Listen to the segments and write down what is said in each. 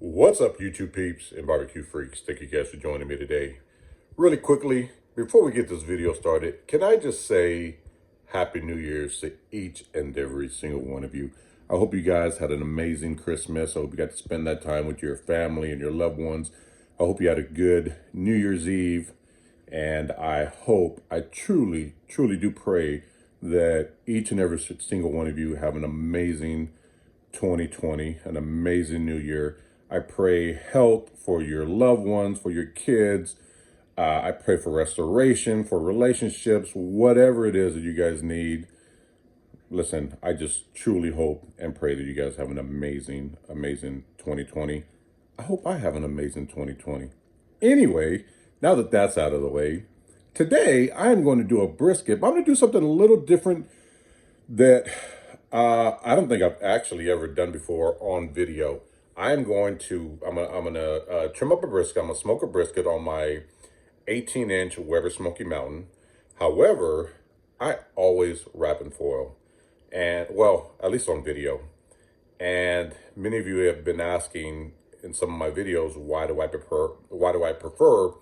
What's up, YouTube peeps and barbecue freaks? Thank you guys for joining me today. Really quickly, before we get this video started, can I just say Happy New Year's to each and every single one of you. I hope you guys had an amazing Christmas. I hope you got to spend that time with your family and your loved ones. I hope you had a good New Year's Eve. And I truly do pray that each and every single one of you have an amazing 2020, an amazing new year. I pray health for your loved ones, for your kids. I pray for restoration, for relationships, whatever it is that you guys need. Listen, I just truly hope and pray that you guys have an amazing 2020. I hope I have an amazing 2020. Anyway, now that that's out of the way, today I am going to do a brisket, but I'm going to do something a little different that I don't think I've actually ever done before on video. I'm gonna trim up a brisket. I'm gonna smoke a brisket on my 18-inch Weber Smoky Mountain. However, I always wrap in foil, and well, at least on video. And many of you have been asking in some of my videos, why do I prefer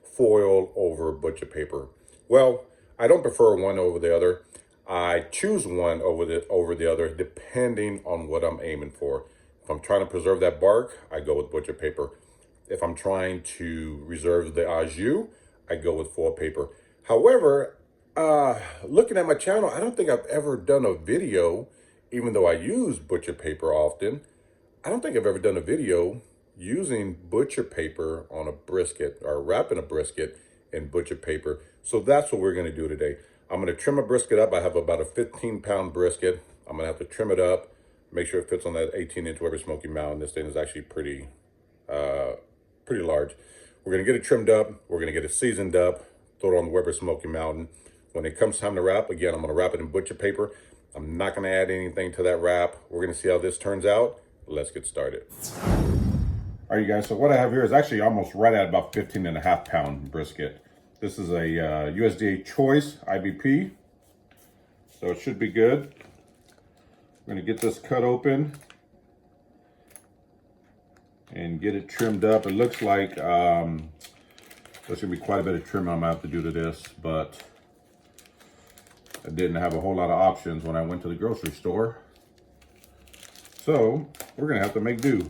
foil over butcher paper? Well, I don't prefer one over the other. I choose one over the other depending on what I'm aiming for. If I'm trying to preserve that bark, I go with butcher paper. If I'm trying to reserve the au jus, I go with foil paper. However, looking at my channel, I don't think I've ever done a video, even though I use butcher paper often. I don't think I've ever done a video using butcher paper on a brisket or wrapping a brisket in butcher paper. So that's what we're going to do today. I'm going to trim a brisket up. I have about a 15-pound brisket. I'm going to have to trim it up, make sure it fits on that 18-inch Weber Smoky Mountain. This thing is actually pretty large. We're going to get it trimmed up. We're going to get it seasoned up, throw it on the Weber Smoky Mountain. When it comes time to wrap, again, I'm going to wrap it in butcher paper. I'm not going to add anything to that wrap. We're going to see how this turns out. Let's get started. All right, you guys, so what I have here is actually almost right at about 15.5-pound brisket. This is a USDA Choice IBP, so it should be good. We're gonna get this cut open and get it trimmed up. It looks like there's gonna be quite a bit of trim I'm gonna have to do to this, but I didn't have a whole lot of options when I went to the grocery store. So we're gonna have to make do.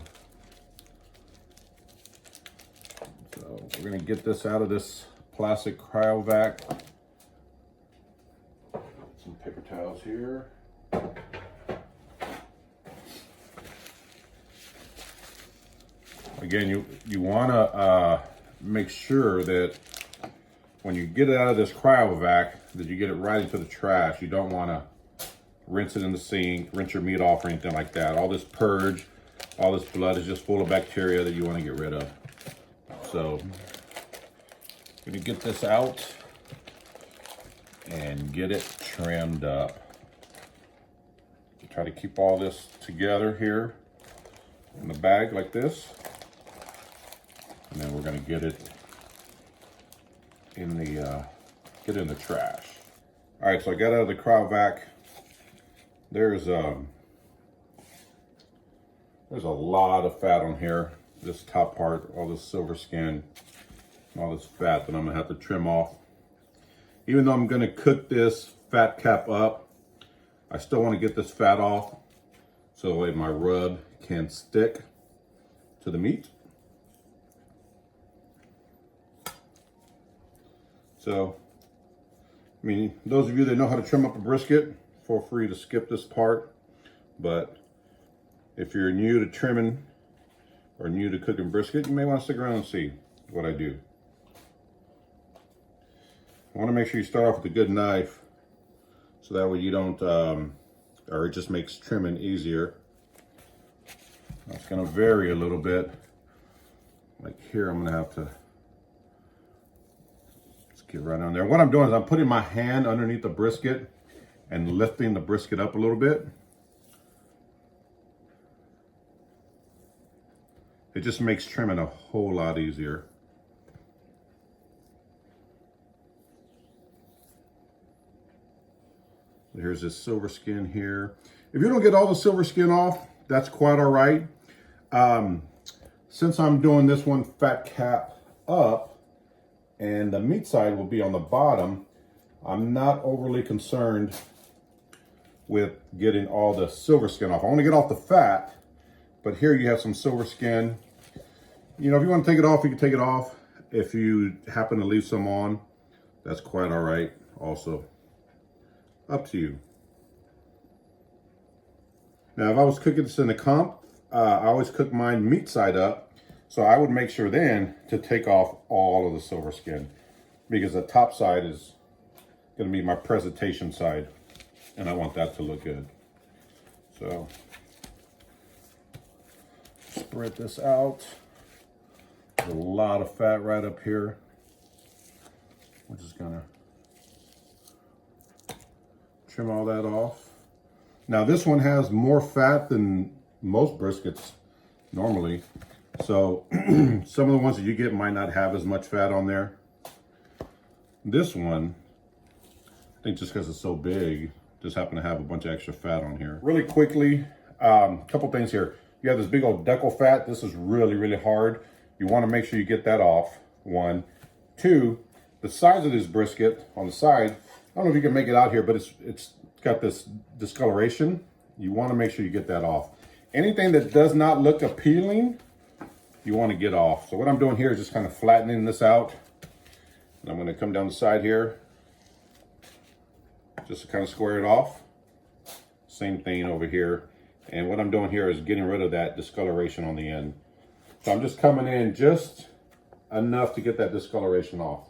So we're gonna get this out of this plastic cryovac. Some paper towels here. Again, you want to make sure that when you get it out of this cryovac that you get it right into the trash. You don't want to rinse it in the sink, rinse your meat off or anything like that. All this purge, all this blood is just full of bacteria that you want to get rid of. So I'm gonna get this out and get it trimmed up. Try to keep all this together here in the bag like this. And then we're gonna get it in the trash. All right, so I got out of the cryovac. There's a lot of fat on here. This top part, all this silver skin, all this fat that I'm gonna have to trim off. Even though I'm gonna cook this fat cap up, I still wanna get this fat off so that way my rub can stick to the meat. So, I mean, those of you that know how to trim up a brisket, feel free to skip this part. But if you're new to trimming or new to cooking brisket, you may want to stick around and see what I do. I want to make sure you start off with a good knife so that way you don't, or it just makes trimming easier. It's going to vary a little bit. Like here, I'm going to have to just get right on there. What I'm doing is I'm putting my hand underneath the brisket and lifting the brisket up a little bit. It just makes trimming a whole lot easier. Here's this silver skin here. If you don't get all the silver skin off, that's quite all right. since I'm doing this one fat cap up and the meat side will be on the bottom, I'm not overly concerned with getting all the silver skin off. I want to get off the fat, but here you have some silver skin. You know, if you want to take it off, you can take it off. If you happen to leave some on, that's quite all right also. Up to you. Now, if I was cooking this in the comp, I always cook mine meat side up. So I would make sure then to take off all of the silver skin, because the top side is going to be my presentation side, and I want that to look good. So spread this out. There's a lot of fat right up here. We're just gonna trim all that off. Now this one has more fat than most briskets normally. So some of the ones that you get might not have as much fat on there. This one, I think just because it's so big, just happen to have a bunch of extra fat on here. Really quickly, couple things here. You have this big old decal fat. This is really, really hard. You want to make sure you get that off, one. Two, the sides of this brisket on the side, I don't know if you can make it out here, but it's got this discoloration. You want to make sure you get that off. Anything that does not look appealing, you want to get off. So what I'm doing here is just kind of flattening this out. And I'm going to come down the side here, just to kind of square it off. Same thing over here. And what I'm doing here is getting rid of that discoloration on the end. So I'm just coming in just enough to get that discoloration off.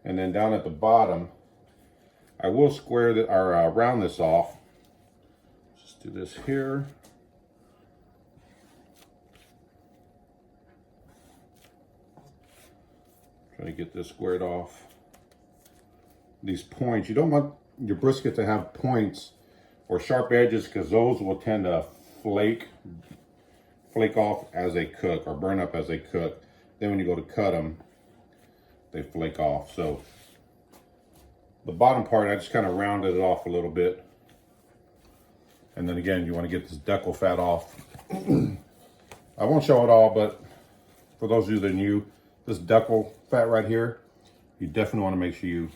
And then down at the bottom, I will square the, or round this off. Just do this here. Try to get this squared off. These points, you don't want your brisket to have points or sharp edges, because those will tend to flake off as they cook, or burn up as they cook. Then when you go to cut them, they flake off. So the bottom part, I just kind of rounded it off a little bit. And then again, you want to get this decal fat off. I won't show it all, but for those of you that are new, this decal fat right here, you definitely want to make sure you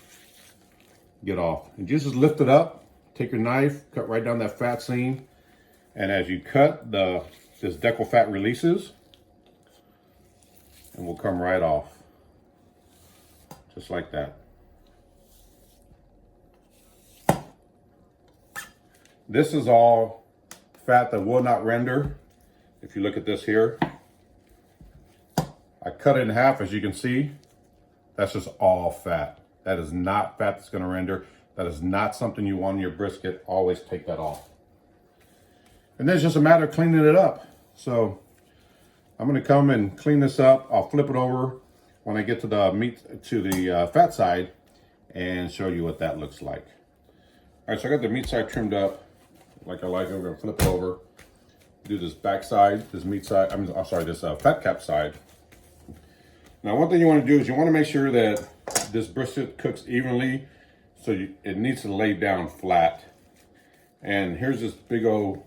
get off. And just lift it up, take your knife, cut right down that fat seam. And as you cut, this decal fat releases and will come right off. Just like that. This is all fat that will not render. If you look at this here, I cut it in half, as you can see. That's just all fat. That is not fat that's gonna render. That is not something you want in your brisket. Always take that off. And then it's just a matter of cleaning it up. So I'm gonna come and clean this up. I'll flip it over when I get to the meat, to the fat side, and show you what that looks like. All right, so I got the meat side trimmed up like I like it. We're gonna flip it over, do this back side, this meat side, I'm sorry, this fat cap side. Now, one thing you want to do is you want to make sure that this brisket cooks evenly, so it needs to lay down flat. And here's this big old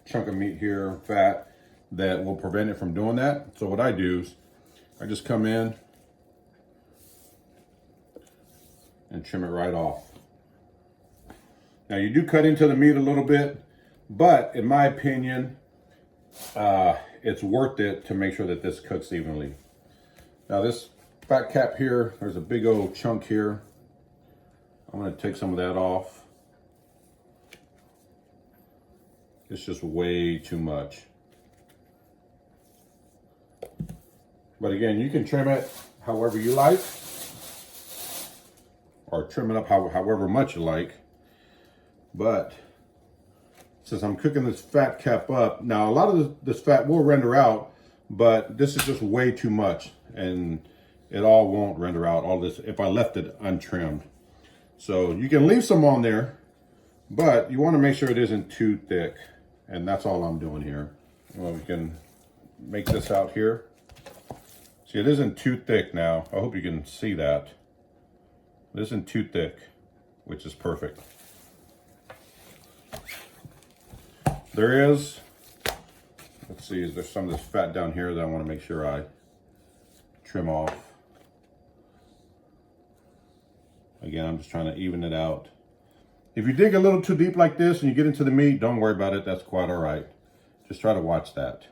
chunk of meat here, fat, that will prevent it from doing that. So what I do is I just come in and trim it right off. Now, you do cut into the meat a little bit, but in my opinion, it's worth it to make sure that this cooks evenly. Now, this fat cap here, there's a big old chunk here. I'm gonna take some of that off. It's just way too much. But again, you can trim it however you like, or trim it up however much you like. But since I'm cooking this fat cap up, now a lot of this fat will render out, but this is just way too much, and it all won't render out, all this, if I left it untrimmed. So you can leave some on there, but you want to make sure it isn't too thick, and that's all I'm doing here. Well, we can make this out here. See, it isn't too thick now. I hope you can see that. It isn't too thick, which is perfect. There is Let's see, is there some of this fat down here that I want to make sure I trim off? Again, I'm just trying to even it out. If you dig a little too deep like this and you get into the meat, don't worry about it. That's quite all right. Just try to watch that.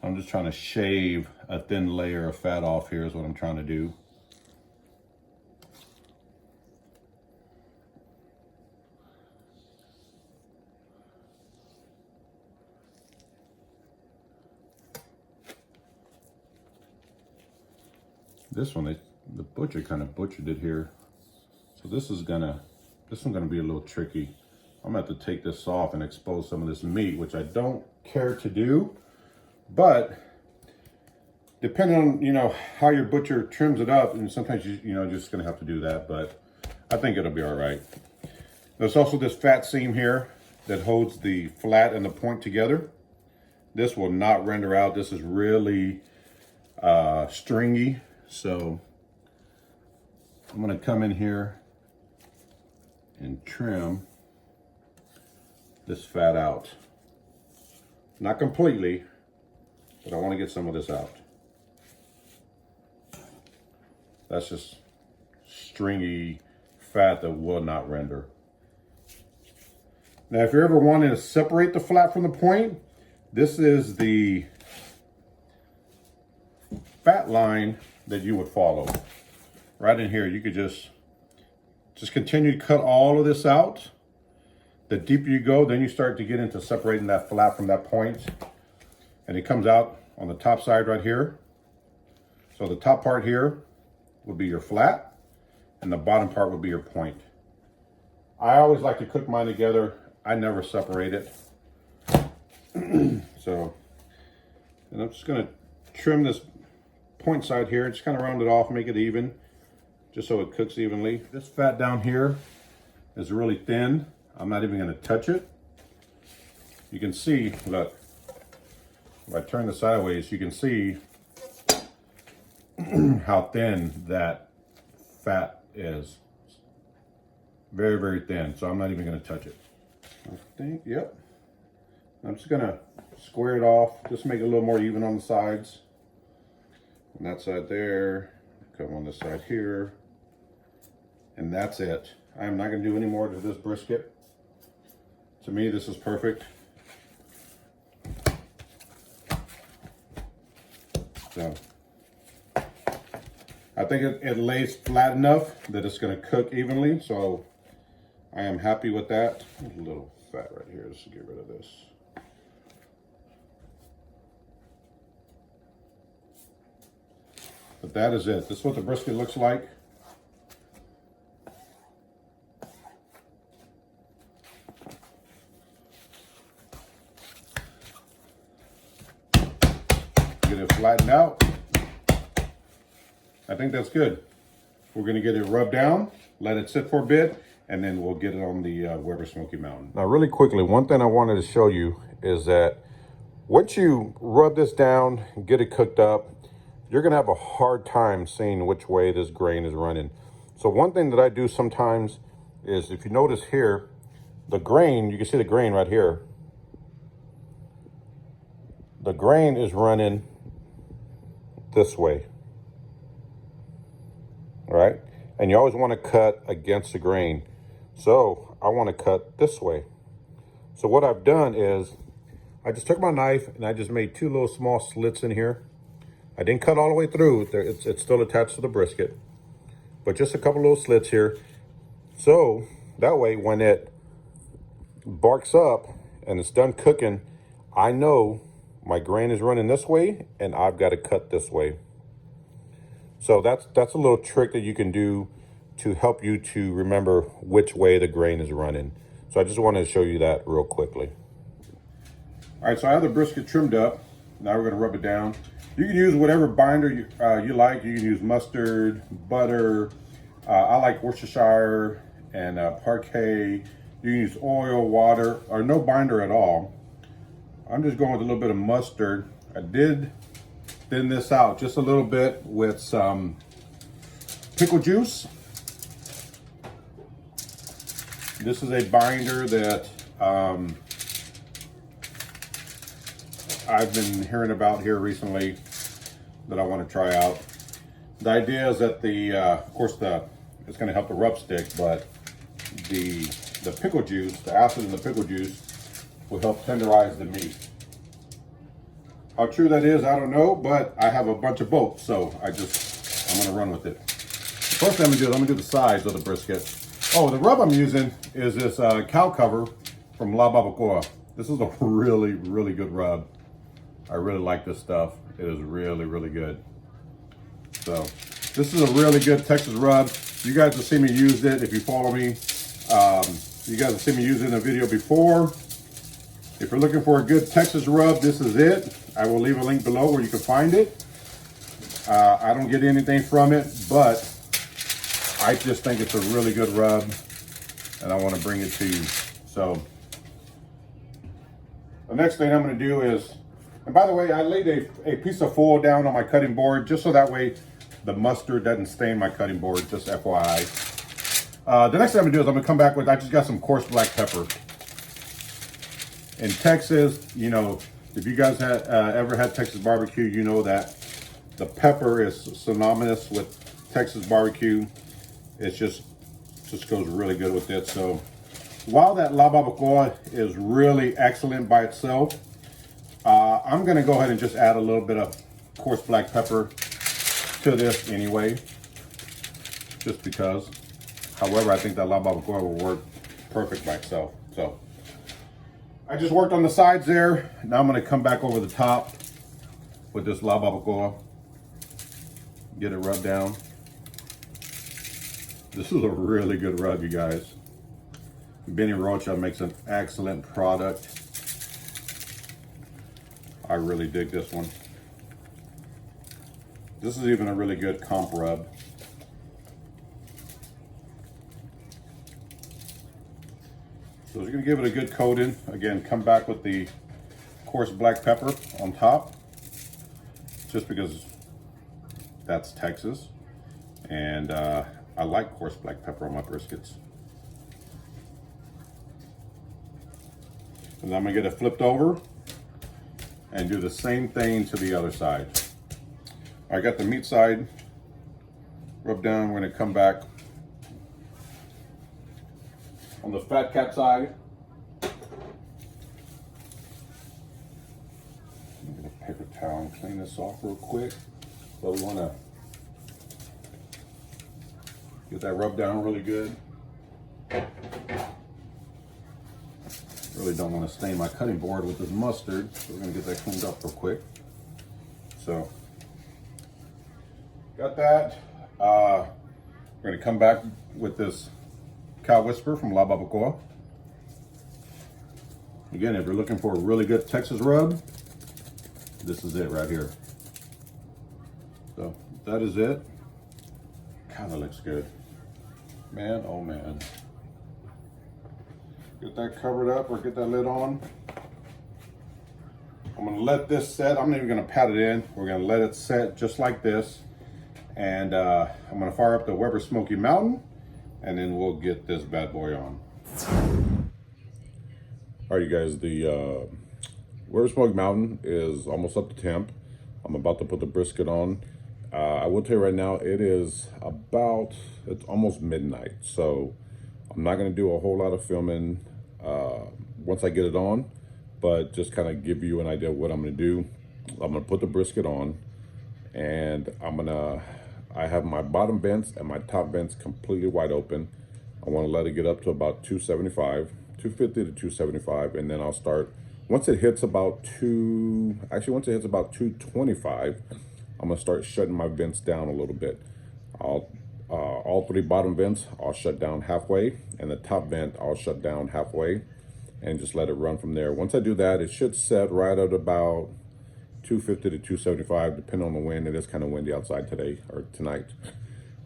I'm just trying to shave a thin layer of fat off here is what I'm trying to do. This one, the butcher kind of butchered it here. So this one's gonna be a little tricky. I'm gonna have to take this off and expose some of this meat, which I don't care to do, but depending on, you know, how your butcher trims it up, and sometimes you're just gonna have to do that, but I think it'll be all right. There's also this fat seam here that holds the flat and the point together. This will not render out. This is really stringy. So I'm gonna come in here and trim this fat out. Not completely, but I wanna get some of this out. That's just stringy fat that will not render. Now, if you're ever wanting to separate the flat from the point, this is the fat line that you would follow. Right in here, you could just continue to cut all of this out. The deeper you go, then you start to get into separating that flat from that point. And it comes out on the top side right here. So the top part here would be your flat, and the bottom part would be your point. I always like to cook mine together. I never separate it. So, and I'm just gonna trim this point side here, just kind of round it off, make it even, just so it cooks evenly. This fat down here is really thin. I'm not even gonna touch it. You can see, look, if I turn this sideways, you can see how thin that fat is. Very, very thin, so I'm not even gonna touch it. I think, yep. I'm just gonna square it off, just make it a little more even on the sides. On that side there, come on this side here, and that's it. I'm not gonna do any more to this brisket. To me, this is perfect. So, I think it lays flat enough that it's gonna cook evenly, so I am happy with that. There's a little fat right here, just to get rid of this. But that is it. This is what the brisket looks like. Get it flattened out. I think that's good. We're gonna get it rubbed down, let it sit for a bit, and then we'll get it on the Weber Smoky Mountain. Now, really quickly, one thing I wanted to show you is that once you rub this down and get it cooked up, you're gonna have a hard time seeing which way this grain is running. So one thing that I do sometimes is, if you notice here, the grain, you can see the grain right here. The grain is running this way, all right? And you always wanna cut against the grain. So I wanna cut this way. So what I've done is, I just took my knife and I just made two little small slits in here. I didn't cut all the way through. It's still attached to the brisket, but just a couple little slits here. So that way, when it barks up and it's done cooking, I know my grain is running this way and I've got to cut this way. So that's a little trick that you can do to help you to remember which way the grain is running. So I just wanted to show you that real quickly. All right, so I have the brisket trimmed up. Now we're gonna rub it down. You can use whatever binder you like. You can use mustard, butter. I like Worcestershire and Parquet. You can use oil, water, or no binder at all. I'm just going with a little bit of mustard. I did thin this out just a little bit with some pickle juice. This is a binder that I've been hearing about here recently that I want to try out. The idea is that of course, it's going to help the rub stick, but the pickle juice, the acid in the pickle juice, will help tenderize the meat. How true that is, I don't know, but I have a bunch of both, so I'm going to run with it. The first thing I'm going to do is I'm going to do the sides of the brisket. Oh, the rub I'm using is this cow cover from Barbaqoa. This is a really, really good rub. I really like this stuff. It is really, really good. So this is a really good Texas rub. You guys have seen me use it if you follow me. You guys have seen me use it in a video before. If you're looking for a good Texas rub, this is it. I will leave a link below where you can find it. I don't get anything from it, but I just think it's a really good rub, and I want to bring it to you. So the next thing I'm going to do is, and by the way, I laid a piece of foil down on my cutting board just so that way the mustard doesn't stain my cutting board, just FYI. The next thing I'm going to do is I'm going to come back with, I just got some coarse black pepper. In Texas, you know, if you guys had ever had Texas barbecue, you know that the pepper is synonymous with Texas barbecue. It just goes really good with it. So while that Barbaqoa is really excellent by itself, I'm going to go ahead and just add a little bit of coarse black pepper to this anyway, just because. However, I think that Barbaqoa will work perfect by itself. So I just worked on the sides there. Now I'm going to come back over the top with this Barbaqoa. Get it rubbed down. This is a really good rub, you guys. Benny Rocha makes an excellent product. I really dig this one. This is even a really good comp rub. So we're gonna give it a good coating. Again, come back with the coarse black pepper on top, just because that's Texas. And I like coarse black pepper on my briskets. And I'm gonna get it flipped over and do the same thing to the other side. I got the meat side rubbed down. We're gonna come back on the fat cat side. Get a paper towel and clean this off real quick. But we wanna get that rubbed down really good. Really don't want to stain my cutting board with this mustard, so we're going to get that cleaned up real quick. So, got that. We're going to come back with this Cow Whisper from Barbaqoa. Again, if you're looking for a really good Texas rub, this is it right here. So, that is it. God, that looks good. Man, oh man. Get that covered up or get that lid on. I'm gonna let this set. I'm not even gonna pat it in. We're gonna let it set just like this. And I'm gonna fire up the Weber Smoky Mountain, and then we'll get this bad boy on. All right, you guys, the Weber Smoky Mountain is almost up to temp. I'm about to put the brisket on. I will tell you right now, it's almost midnight. So I'm not gonna do a whole lot of filming once I get it on, but just kind of give you an idea of what I'm gonna do. I'm gonna put the brisket on, and I have my bottom vents and my top vents completely wide open. I wanna let it get up to about 275, 250 to 275, and then I'll start, once it hits about 225, I'm gonna start shutting my vents down a little bit. All three bottom vents, I'll shut down halfway, and the top vent, I'll shut down halfway, and just let it run from there. Once I do that, it should set right at about 250 to 275, depending on the wind. It is kind of windy outside today, or tonight.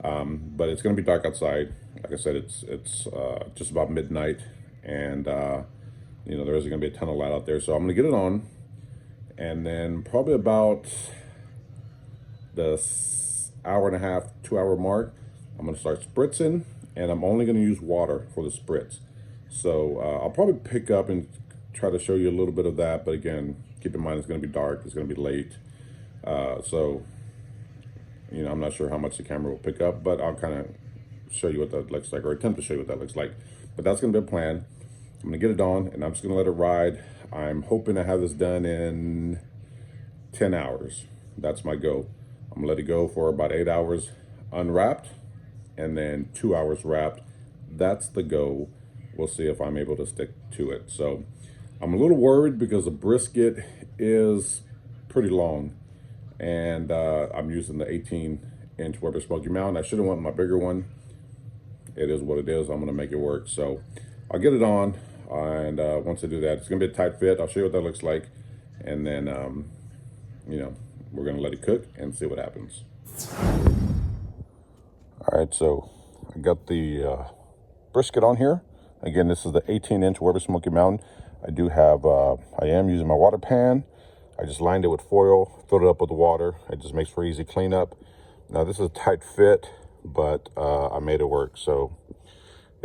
But it's gonna be dark outside. Like I said, it's just about midnight, and you know, there isn't gonna be a ton of light out there. So I'm gonna get it on, and then probably about the hour and a half, 2 hour mark, I'm gonna start spritzing, and I'm only gonna use water for the spritz. So I'll probably pick up and try to show you a little bit of that. But again, keep in mind it's going to be dark. It's going to be late. So, you know, I'm not sure how much the camera will pick up, but I'll kind of show you what that looks like, or attempt to show you what that looks like. But that's going to be a plan. I'm going to get it on, and I'm just going to let it ride. I'm hoping to have this done in 10 hours. That's my goal. I'm going to let it go for about 8 hours unwrapped, and then 2 hours wrapped. That's the goal. We'll see if I'm able to stick to it. So I'm a little worried because the brisket is pretty long, and I'm using the 18-inch Weber Smokey Mountain. I should have went my bigger one. It is what it is. I'm going to make it work. So I'll get it on, and once I do that, it's going to be a tight fit. I'll show you what that looks like, and then you know, we're going to let it cook and see what happens. All right, so I got the brisket on here. Again, this is the 18-inch Weber Smokey Mountain. I do have, I am using my water pan. I just lined it with foil, filled it up with water. It just makes for easy cleanup. Now this is a tight fit, but I made it work. So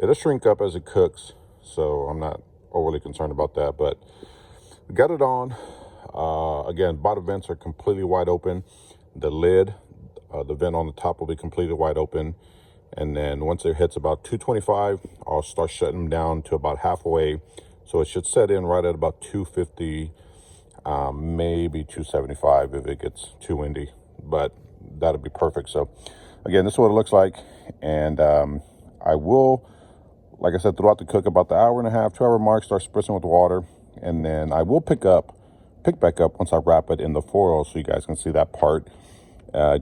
it'll shrink up as it cooks. So I'm not overly concerned about that, but we got it on. Again, bottom vents are completely wide open. The lid, the vent on the top will be completely wide open. And then once it hits about 225, I'll start shutting them down to about halfway. So it should set in right at about 250, maybe 275 if it gets too windy, but that'll be perfect. So again, this is what it looks like. And I will, like I said, throughout the cook, about the hour and a half, 2 hour mark, start spritzing with water. And then I will pick back up once I wrap it in the foil so you guys can see that part.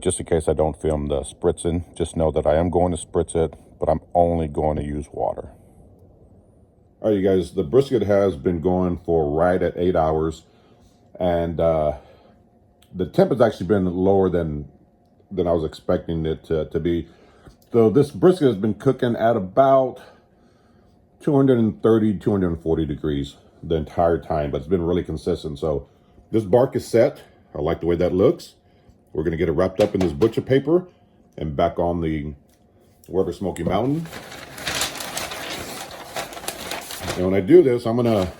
Just in case I don't film the spritzing, just know that I am going to spritz it, but I'm only going to use water. All right, you guys, the brisket has been going for right at 8 hours, and the temp has actually been lower than I was expecting it to be. So this brisket has been cooking at about 230, 240 degrees the entire time, but it's been really consistent. So this bark is set. I like the way that looks. We're going to get it wrapped up in this butcher paper and back on the Weber Smokey Mountain. And when I do this, I'm going to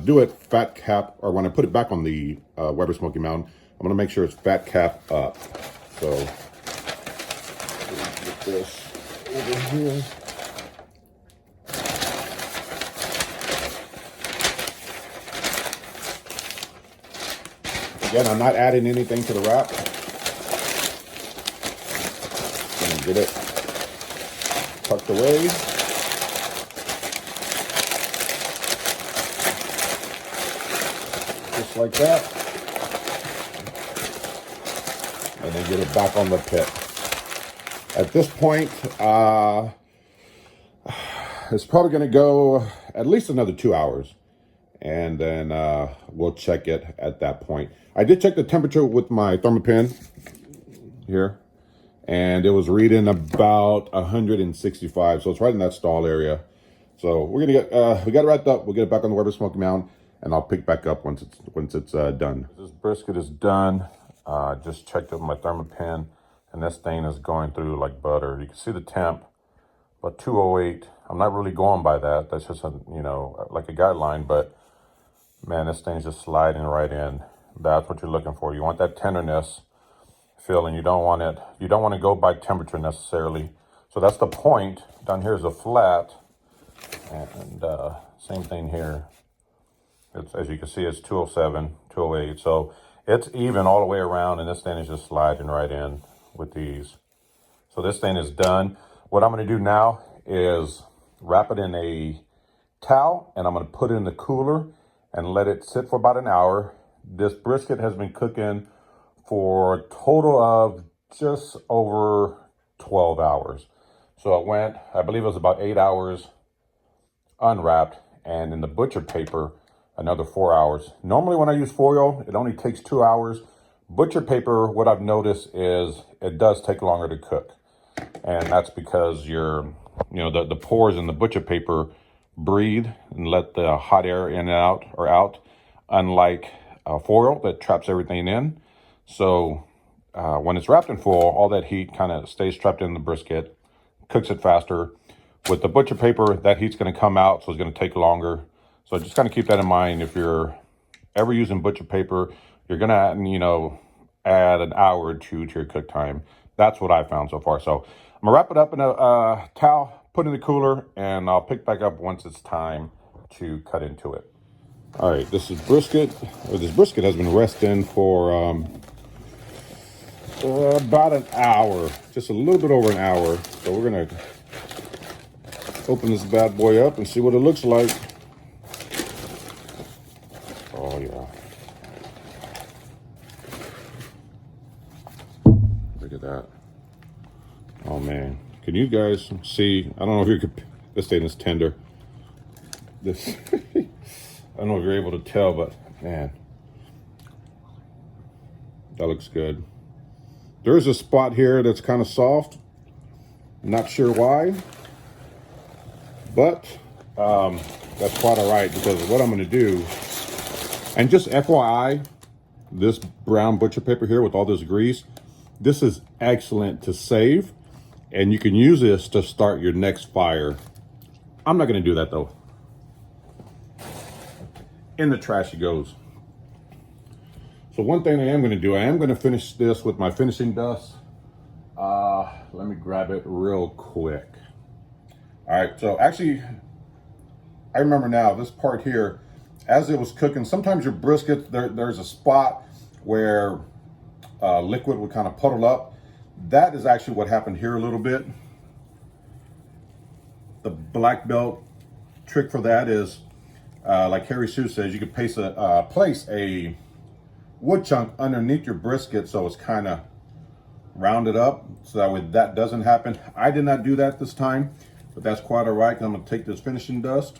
do it fat cap, or when I put it back on the Weber Smokey Mountain, I'm going to make sure it's fat cap up. So get this over here. Again, I'm not adding anything to the wrap. Gonna get it tucked away. Just like that. And then get it back on the pit. At this point, it's probably gonna go at least another 2 hours. And then we'll check it at that point. I did check the temperature with my thermopen here, and it was reading about 165, so it's right in that stall area. So we're gonna get we got it wrapped up. We'll get it back on the Weber Smokey Mountain, and I'll pick back up once it's done. This brisket is done. Just checked it with my thermopen, and this thing is going through like butter. You can see the temp, about 208. I'm not really going by that. That's just a, you know, like a guideline, but man, this thing's just sliding right in. That's what you're looking for. You want that tenderness feel, and you don't want to go by temperature necessarily. So that's the point. Down here is a flat, and same thing here. It's, as you can see, it's 207, 208. So it's even all the way around, and this thing is just sliding right in with these. So this thing is done. What I'm going to do now is wrap it in a towel, and I'm going to put it in the cooler and let it sit for about an hour. This brisket has been cooking for a total of just over 12 hours. So it went, I believe it was about 8 hours unwrapped, and in the butcher paper, another 4 hours. Normally when I use foil, it only takes 2 hours. Butcher paper, what I've noticed is it does take longer to cook. And that's because the pores in the butcher paper breathe and let the hot air in and out, unlike foil that traps everything in. So when it's wrapped in foil, all that heat kind of stays trapped in the brisket, cooks it faster. With the butcher paper, that heat's going to come out, so it's going to take longer. So just kind of keep that in mind. If you're ever using butcher paper, you're going to, you know, add an hour or two to your cook time. That's what I found so far. So I'm going to wrap it up in a towel, put it in the cooler, and I'll pick back up once it's time to cut into it. All right, this is brisket. This brisket has been resting for about an hour, just a little bit over an hour. So we're going to open this bad boy up and see what it looks like. Oh yeah. Look at that. Oh man. Can you guys see? I don't know if you could, this thing is tender. This, I don't know if you're able to tell, but man, that looks good. There's a spot here that's kind of soft. I'm not sure why. But that's quite all right, because what I'm going to do, and just FYI, this brown butcher paper here with all this grease, this is excellent to save, and you can use this to start your next fire. I'm not going to do that though. In the trash it goes. So one thing I am going to do, I am going to finish this with my finishing dust. Let me grab it real quick. All right, so actually, I remember now, this part here, as it was cooking, sometimes your brisket, there's a spot where liquid would kind of puddle up. That is actually what happened here a little bit. The black belt trick for that is, like Harry Sue says, you could place a wood chunk underneath your brisket so it's kind of rounded up, so that way that doesn't happen. I did not do that this time. But that's quite all right. I'm going to take this finishing dust.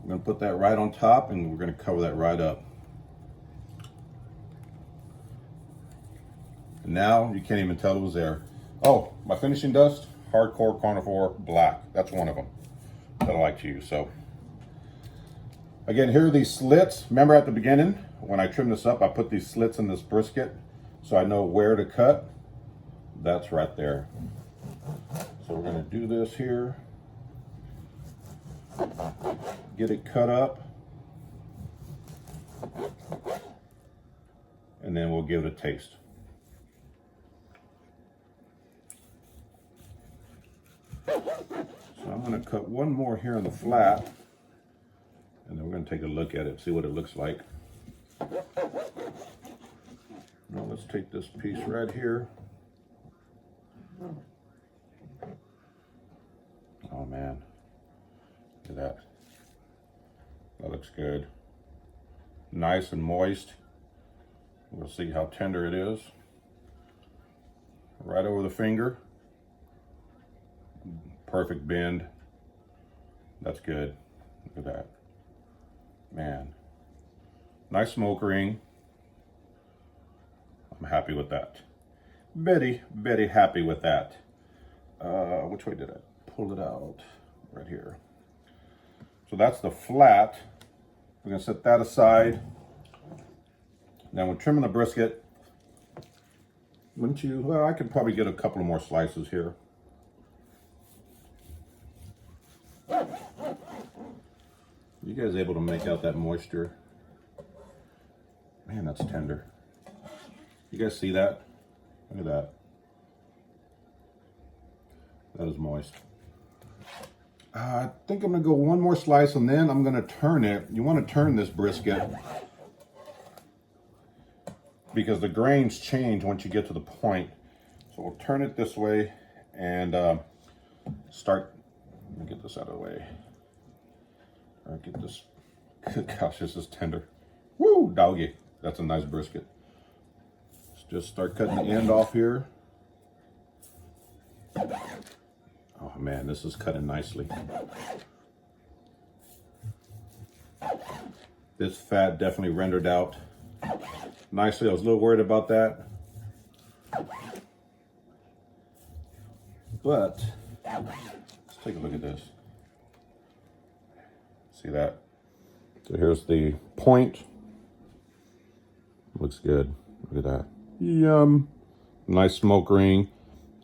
I'm going to put that right on top, and we're going to cover that right up. And now you can't even tell it was there. Oh, my finishing dust, Hardcore Carnivore Black. That's one of them that I like to use. So again, here are these slits. Remember at the beginning when I trimmed this up, I put these slits in this brisket so I know where to cut. That's right there. So we're going to do this here, get it cut up, and then we'll give it a taste. So I'm going to cut one more here on the flat, and then we're going to take a look at it, see what it looks like. Now let's take this piece right here. Oh man, look at that. That looks good. Nice and moist. We'll see how tender it is. Right over the finger. Perfect bend. That's good. Look at that. Man. Nice smoke ring. I'm happy with that. Very, very happy with that. Which way did I pull it out? Right here. So that's the flat. We're going to set that aside. Now we're trimming the brisket. Wouldn't you? Well, I could probably get a couple of more slices here. You guys able to make out that moisture? Man, that's tender. You guys see that? Look at that. That is moist. I think I'm gonna go one more slice and then I'm gonna turn it. You wanna turn this brisket because the grains change once you get to the point. So we'll turn it this way and start, let me get this out of the way. All right, get this, gosh, this is tender. Woo, doggy, that's a nice brisket. Let's just start cutting the end off here. Oh man, this is cutting nicely. This fat definitely rendered out nicely. I was a little worried about that. But let's take a look at this. See that? So here's the point. Looks good. Look at that. Yum. Nice smoke ring.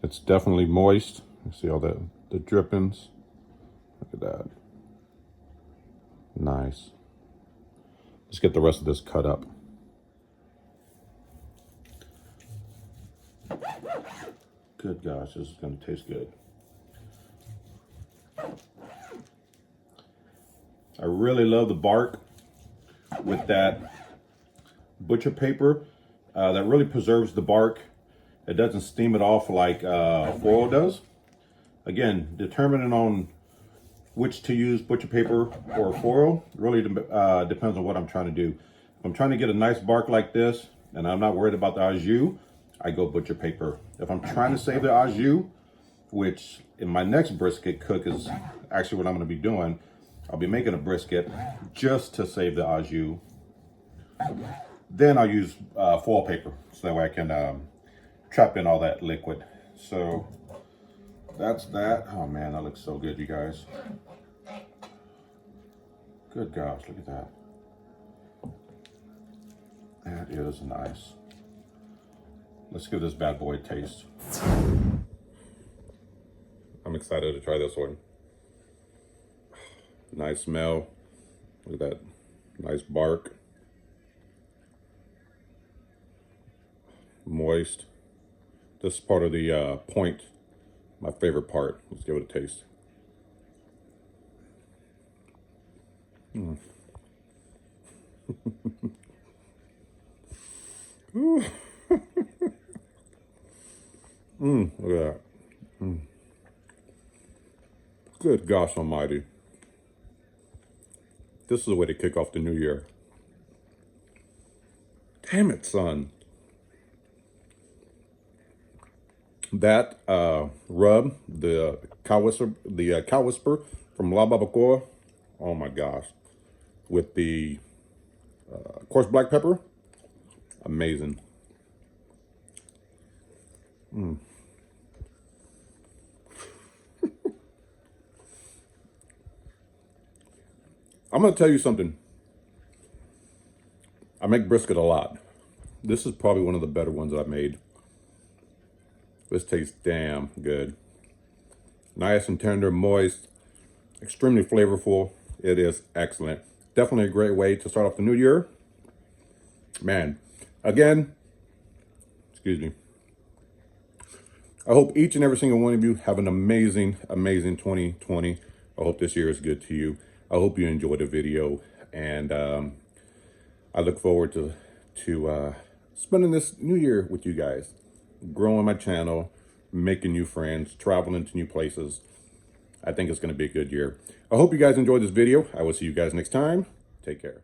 It's definitely moist. You see all that the drippings. Look at that. Nice. Let's get the rest of this cut up. Good gosh, this is going to taste good. I really love the bark with that butcher paper. That really preserves the bark. It doesn't steam it off like foil does. Again, determining on which to use, butcher paper or foil, really depends on what I'm trying to do. If I'm trying to get a nice bark like this, and I'm not worried about the au jus, I go butcher paper. If I'm trying to save the au jus, which in my next brisket cook is actually what I'm going to be doing, I'll be making a brisket just to save the au jus. Then I'll use foil paper, so that way I can trap in all that liquid. So that's that. Oh man, that looks so good, you guys. Good gosh, look at that. That is nice. Let's give this bad boy a taste. I'm excited to try this one. Nice smell. Look at that. Nice bark. Moist. This is part of the point. My favorite part. Let's give it a taste. Look at that. Good gosh almighty. This is the way to kick off the new year. Damn it, son. That rub, the cow whisper from Barbaqoa. Oh my gosh. With the coarse black pepper. Amazing. I'm going to tell you something. I make brisket a lot. This is probably one of the better ones that I've made. This tastes damn good. Nice and tender, moist, extremely flavorful. It is excellent. Definitely a great way to start off the new year. Man, again, excuse me. I hope each and every single one of you have an amazing, amazing 2020. I hope this year is good to you. I hope you enjoyed the video, and I look forward to spending this new year with you guys, growing my channel, making new friends, traveling to new places. I think it's going to be a good year. I hope you guys enjoyed this video. I will see you guys next time. Take care.